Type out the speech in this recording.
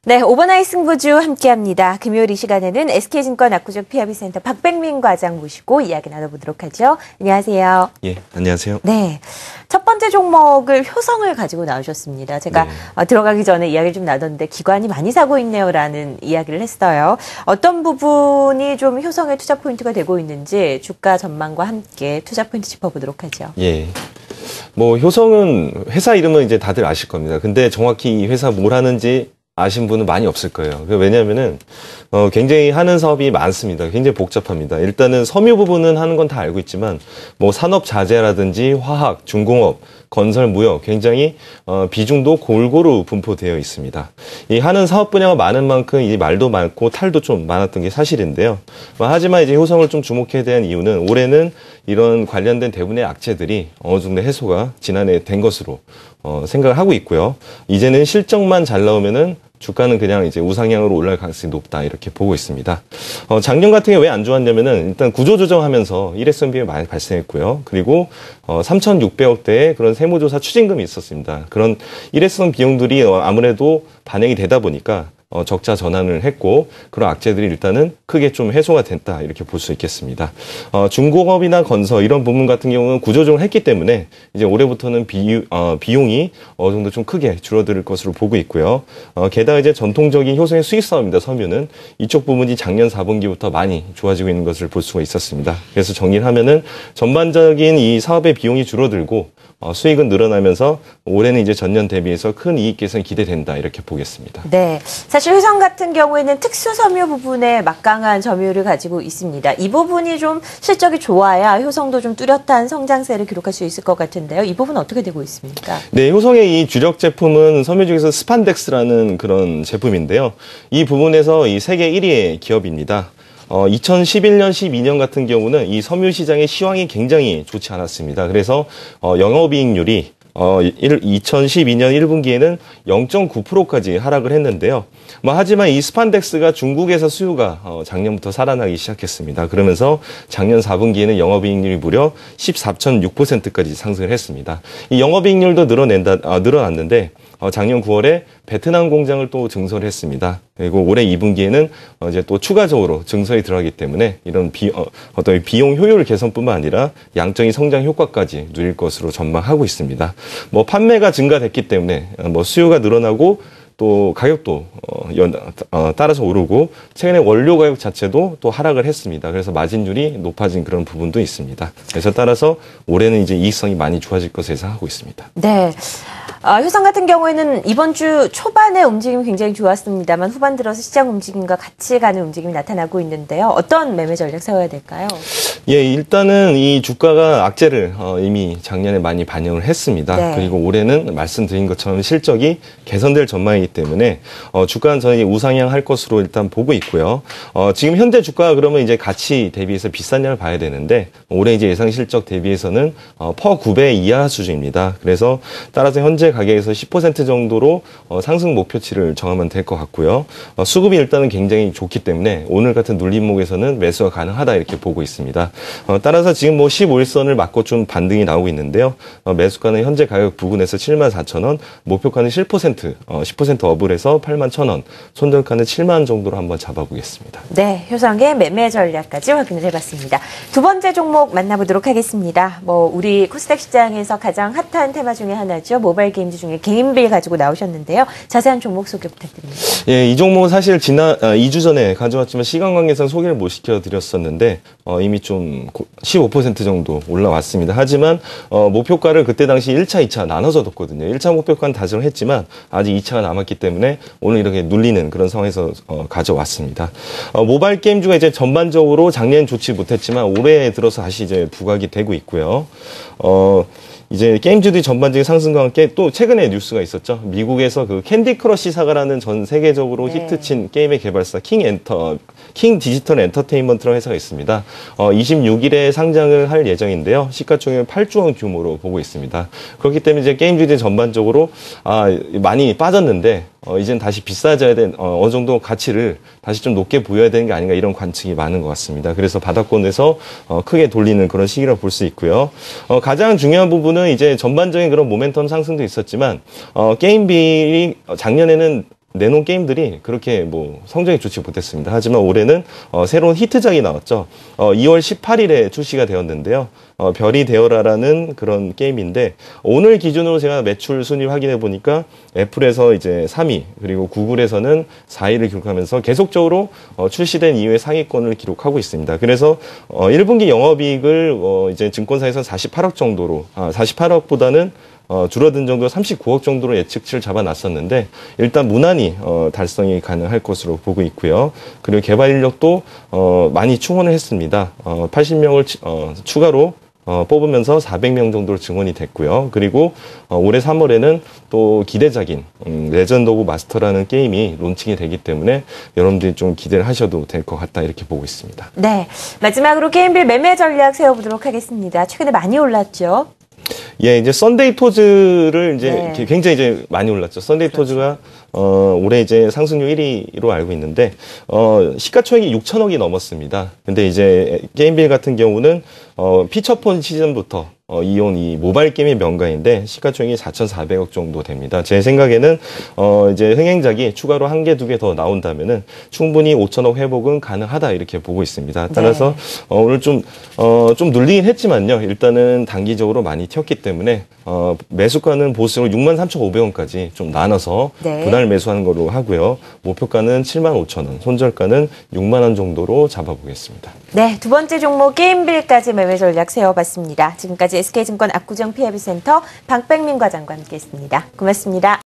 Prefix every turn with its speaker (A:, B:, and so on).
A: 네, 오버나잇 승부주 함께합니다. 금요일 이 시간에는 SK증권 압구정 PRB센터 박백민 과장 모시고 이야기 나눠보도록 하죠. 안녕하세요.
B: 예, 안녕하세요.
A: 네, 첫 번째 종목을 효성을 가지고 나오셨습니다. 제가 들어가기 전에 이야기를 좀 나눴는데 기관이 많이 사고 있네요라는 이야기를 했어요. 어떤 부분이 좀 효성의 투자 포인트가 되고 있는지 주가 전망과 함께 투자 포인트 짚어보도록 하죠.
B: 예. 뭐 효성은 회사 이름은 이제 다들 아실 겁니다. 근데 정확히 이 회사 뭘 하는지 아신 분은 많이 없을 거예요. 왜냐하면은 굉장히 하는 사업이 많습니다. 굉장히 복잡합니다. 일단은 섬유 부분은 하는 건 다 알고 있지만 뭐 산업 자재라든지 화학, 중공업, 건설, 무역 굉장히 비중도 골고루 분포되어 있습니다. 이 하는 사업 분야가 많은 만큼 이 말도 많고 탈도 좀 많았던 게 사실인데요. 하지만 이제 효성을 좀 주목해야 되는 이유는 올해는 이런 관련된 대부분의 악재들이 어느 정도 해소가 지난해 된 것으로 생각을 하고 있고요. 이제는 실적만 잘 나오면은 주가는 그냥 이제 우상향으로 올라갈 가능성이 높다 이렇게 보고 있습니다. 작년 같은 게 왜 안 좋았냐면은 일단 구조조정하면서 일회성 비용이 많이 발생했고요. 그리고 3,600억대의 그런 세무조사 추징금이 있었습니다. 그런 일회성 비용들이 아무래도 반영이 되다 보니까 적자 전환을 했고 그런 악재들이 일단은 크게 좀 해소가 됐다 이렇게 볼 수 있겠습니다. 중공업이나 건설 이런 부분 같은 경우는 구조조정을 했기 때문에 이제 올해부터는 비용이 어느 정도 좀 크게 줄어들 것으로 보고 있고요. 게다가 이제 전통적인 효성의 수익 사업입니다. 섬유는 이쪽 부분이 작년 4분기부터 많이 좋아지고 있는 것을 볼 수가 있었습니다. 그래서 정리를 하면은 전반적인 이 사업의 비용이 줄어들고 수익은 늘어나면서 올해는 이제 전년 대비해서 큰 이익 개선이 기대된다 이렇게 보겠습니다.
A: 네, 사실 효성 같은 경우에는 특수 섬유 부분에 막강한 점유율을 가지고 있습니다. 이 부분이 좀 실적이 좋아야 효성도 좀 뚜렷한 성장세를 기록할 수 있을 것 같은데요. 이 부분 어떻게 되고 있습니까?
B: 네, 효성의 이 주력 제품은 섬유 중에서 스판덱스라는 그런 제품인데요. 이 부분에서 이 세계 1위의 기업입니다. 2011년, 12년 같은 경우는 이 섬유 시장의 시황이 굉장히 좋지 않았습니다. 그래서 영업이익률이 2012년 1분기에는 0.9%까지 하락을 했는데요. 하지만 이 스판덱스가 중국에서 수요가 작년부터 살아나기 시작했습니다. 그러면서 작년 4분기에는 영업이익률이 무려 14.6%까지 상승을 했습니다. 이 영업이익률도 늘어났는데 작년 9월에 베트남 공장을 또 증설을 했습니다. 그리고 올해 2분기에는 이제 또 추가적으로 증설이 들어가기 때문에 이런 어떤 비용 효율 개선뿐만 아니라 양적인 성장 효과까지 누릴 것으로 전망하고 있습니다. 판매가 증가됐기 때문에 수요가 늘어나고 또 가격도 따라서 오르고 최근에 원료 가격 자체도 또 하락을 했습니다. 그래서 마진율이 높아진 그런 부분도 있습니다. 그래서 따라서 올해는 이제 이익성이 많이 좋아질 것으로 예상하고 있습니다.
A: 네. 효성 같은 경우에는 이번 주 초반에 움직임이 굉장히 좋았습니다만 후반 들어서 시장 움직임과 같이 가는 움직임이 나타나고 있는데요. 어떤 매매 전략 세워야 될까요? 예,
B: 일단은 이 주가가 악재를 이미 작년에 많이 반영을 했습니다. 네. 그리고 올해는 말씀드린 것처럼 실적이 개선될 전망이기 때문에 주가는 저는 우상향할 것으로 일단 보고 있고요. 지금 현재 주가가 그러면 이제 가치 대비해서 비싼 양을 봐야 되는데 올해 이제 예상 실적 대비해서는 퍼 9배 이하 수준입니다. 그래서 따라서 현재 가격에서 10% 정도로 상승 목표치를 정하면 될 것 같고요. 수급이 일단은 굉장히 좋기 때문에 오늘 같은 눌림목에서는 매수가 가능하다 이렇게 보고 있습니다. 따라서 지금 15일선을 맞고 좀 반등이 나오고 있는데요. 매수가는 현재 가격 부근에서 74,000원, 목표가는 10% 업을 해서 81,000원, 손절가는 7만 정도로 한번 잡아보겠습니다.
A: 네, 효성의 매매 전략까지 확인을 해봤습니다. 두 번째 종목 만나보도록 하겠습니다. 우리 코스닥 시장에서 가장 핫한 테마 중에 하나죠. 모바일 게임즈 중에 개인빌 가지고 나오셨는데요. 자세한 종목 소개 부탁드립니다.
B: 예, 이 종목은 사실 지난 2주 전에 가져왔지만 시간 관계상 소개를 못 시켜드렸었는데 이미 좀 15% 정도 올라왔습니다. 하지만 목표가를 그때 당시 1차, 2차 나눠서 뒀거든요. 1차 목표가는 달성을 했지만 아직 2차가 남았기 때문에 오늘 이렇게 눌리는 그런 상황에서 가져왔습니다. 모바일 게임주가 이제 전반적으로 작年좋지 못했지만 올해 들어서 다시 이제 부각이 되고 있고요. 이제 게임주들이 전반적인 상승과 함께 또 최근에 뉴스가 있었죠. 미국에서 그 캔디 크러쉬 사가라는 전 세계적으로 히트친 게임의 개발사 킹 디지털 엔터테인먼트라는 회사가 있습니다. 26일에 상장을 할 예정인데요. 시가총액 8조 원 규모로 보고 있습니다. 그렇기 때문에 이제 게임주들이 전반적으로 많이 빠졌는데 이젠 다시 비싸져야 된 어느 정도 가치를 다시 좀 높게 보여야 되는 게 아닌가 이런 관측이 많은 것 같습니다. 그래서 바닥권에서 크게 돌리는 그런 시기라고 볼 수 있고요. 가장 중요한 부분은 이제 전반적인 그런 모멘텀 상승도 있었지만 게임빌이 작년에는 내놓은 게임들이 그렇게 뭐 성적이 좋지 못했습니다. 하지만 올해는 새로운 히트작이 나왔죠. 2월 18일에 출시가 되었는데요. 별이 되어라라는 그런 게임인데 오늘 기준으로 제가 매출 순위 확인해 보니까 애플에서 이제 3위 그리고 구글에서는 4위를 기록하면서 계속적으로 출시된 이후에 상위권을 기록하고 있습니다. 그래서 1분기 영업이익을 이제 증권사에서 48억 정도로 48억보다는 줄어든 정도로 39억 정도로 예측치를 잡아놨었는데 일단 무난히 달성이 가능할 것으로 보고 있고요. 그리고 개발 인력도 많이 충원을 했습니다. 80명을 추가로 뽑으면서 400명 정도로 증원이 됐고요. 그리고 올해 3월에는 또 기대작인 레전드 오브 마스터라는 게임이 론칭이 되기 때문에 여러분들이 좀 기대를 하셔도 될 것 같다 이렇게 보고 있습니다.
A: 네, 마지막으로 게임빌 매매 전략 세워보도록 하겠습니다. 최근에 많이 올랐죠?
B: 예, 이제 썬데이 토즈를 이제
A: 네.
B: 굉장히 이제 많이 올랐죠. 썬데이 토즈가 올해 이제 상승률 1위로 알고 있는데 시가총액이 6천억이 넘었습니다. 근데 이제 게임빌 같은 경우는 피처폰 시즌부터 이온 이 모바일 게임의 명가인데 시가총액이 4,400억 정도 됩니다. 제 생각에는 이제 흥행작이 추가로 1개, 2개 더 나온다면은 충분히 5천억 회복은 가능하다 이렇게 보고 있습니다. 따라서 오늘 좀 눌리긴 했지만요. 일단은 단기적으로 많이 튀었기 때문에 매수가는 보수적으로 63,500원까지 좀 나눠서
A: 네.
B: 분할 매수하는 걸로 하고요. 목표가는 75,000원, 손절가는 6만 원 정도로 잡아보겠습니다.
A: 네, 두 번째 종목 게임빌까지 매매 전략 세워봤습니다. 지금까지 SK증권 압구정 PIB센터 박백민 과장과 함께했습니다. 고맙습니다.